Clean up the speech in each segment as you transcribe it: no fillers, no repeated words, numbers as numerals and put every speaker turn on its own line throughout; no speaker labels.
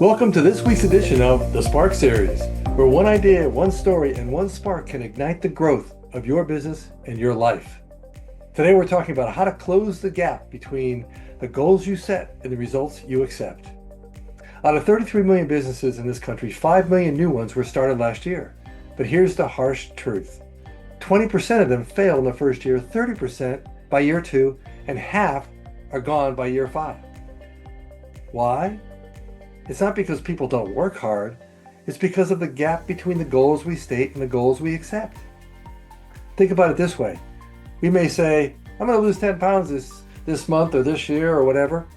Welcome to this week's edition of the Spark Series, where one idea, one story, and one spark can ignite the growth of your business and your life. Today we're talking about how to close the gap between the goals you set and the results you accept. Out of 33 million businesses in this country, 5 million new ones were started last year. But here's the harsh truth. 20% of them fail in the first year, 30% by year 2, and half are gone by year 5. Why? It's not because people don't work hard. It's because of the gap between the goals we state and the goals we accept. Think about it this way. We may say, I'm going to lose 10 pounds this month or this year or whatever.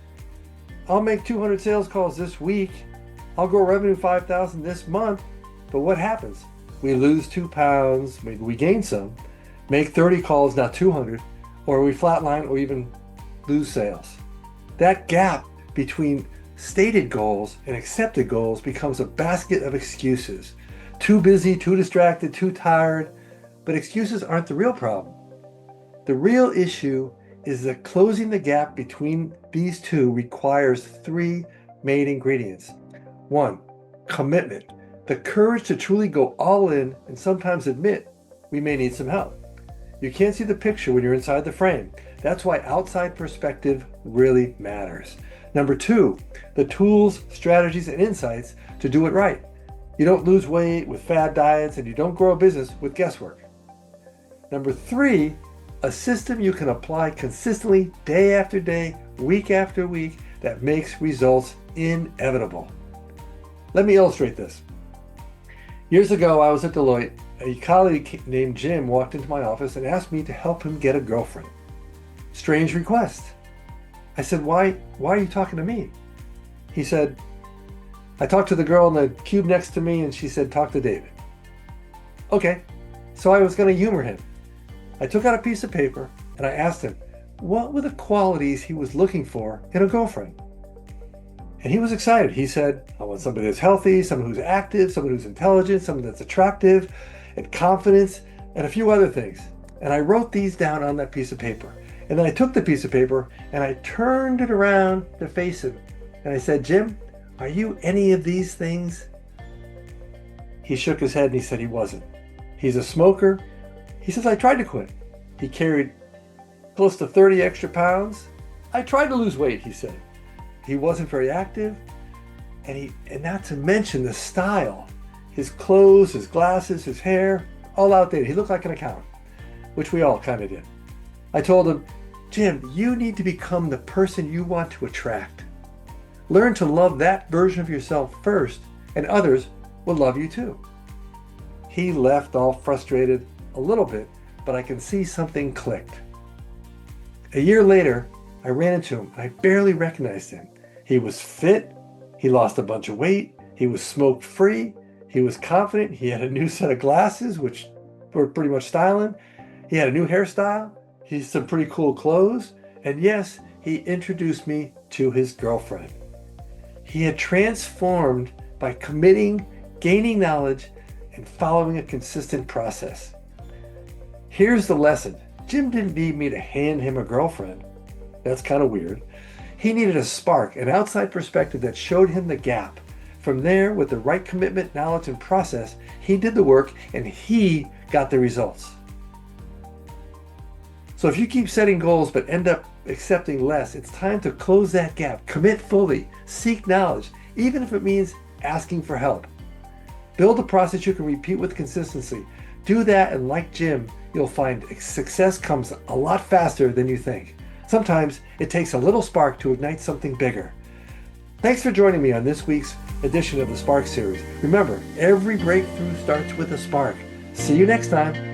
I'll make 200 sales calls this week. I'll grow revenue 5,000 this month. But what happens? We lose 2 pounds, maybe we gain some, make 30 calls, not 200, or we flatline or even lose sales. That gap between stated goals and accepted goals becomes a basket of excuses. Too busy, too distracted, too tired. But excuses aren't the real problem. The real issue is that closing the gap between these two requires 3 main ingredients. 1, commitment. The courage to truly go all in and sometimes admit we may need some help. You can't see the picture when you're inside the frame. That's why outside perspective really matters. Number 2, the tools, strategies, and insights to do it right. You don't lose weight with fad diets, and you don't grow a business with guesswork. Number 3, a system you can apply consistently day after day, week after week, that makes results inevitable. Let me illustrate this. Years ago, I was at Deloitte. A colleague named Jim walked into my office and asked me to help him get a girlfriend. Strange request. I said, why are you talking to me? He said, I talked to the girl in the cube next to me and she said, talk to David. Okay, so I was going to humor him. I took out a piece of paper and I asked him what were the qualities he was looking for in a girlfriend. And he was excited. He said, I want somebody that's healthy, someone who's active, someone who's intelligent, someone that's attractive, and confidence, and a few other things. And I wrote these down on that piece of paper. And then I took the piece of paper and I turned it around to face him. And I said, Jim, are you any of these things? He shook his head and he said he wasn't. He's a smoker. He says, I tried to quit. He carried close to 30 extra pounds. I tried to lose weight, he said. He wasn't very active. And not to mention the style. His clothes, his glasses, his hair, all outdated. He looked like an accountant, which we all kind of did. I told him, Jim, you need to become the person you want to attract. Learn to love that version of yourself first, and others will love you too. He left all frustrated a little bit, but I can see something clicked. A year later, I ran into him and I barely recognized him. He was fit, he lost a bunch of weight, he was smoke-free, he was confident, he had a new set of glasses, which were pretty much styling, he had a new hairstyle, he had some pretty cool clothes, and yes, he introduced me to his girlfriend. He had transformed by committing, gaining knowledge, and following a consistent process. Here's the lesson. Jim didn't need me to hand him a girlfriend. That's kind of weird. He needed a spark, an outside perspective that showed him the gap. From there, with the right commitment, knowledge, and process, he did the work and he got the results. So if you keep setting goals but end up accepting less, it's time to close that gap. Commit fully, seek knowledge, even if it means asking for help. Build a process you can repeat with consistency. Do that, and like Jim, you'll find success comes a lot faster than you think. Sometimes it takes a little spark to ignite something bigger. Thanks for joining me on this week's edition of the Spark Series. Remember, every breakthrough starts with a spark. See you next time.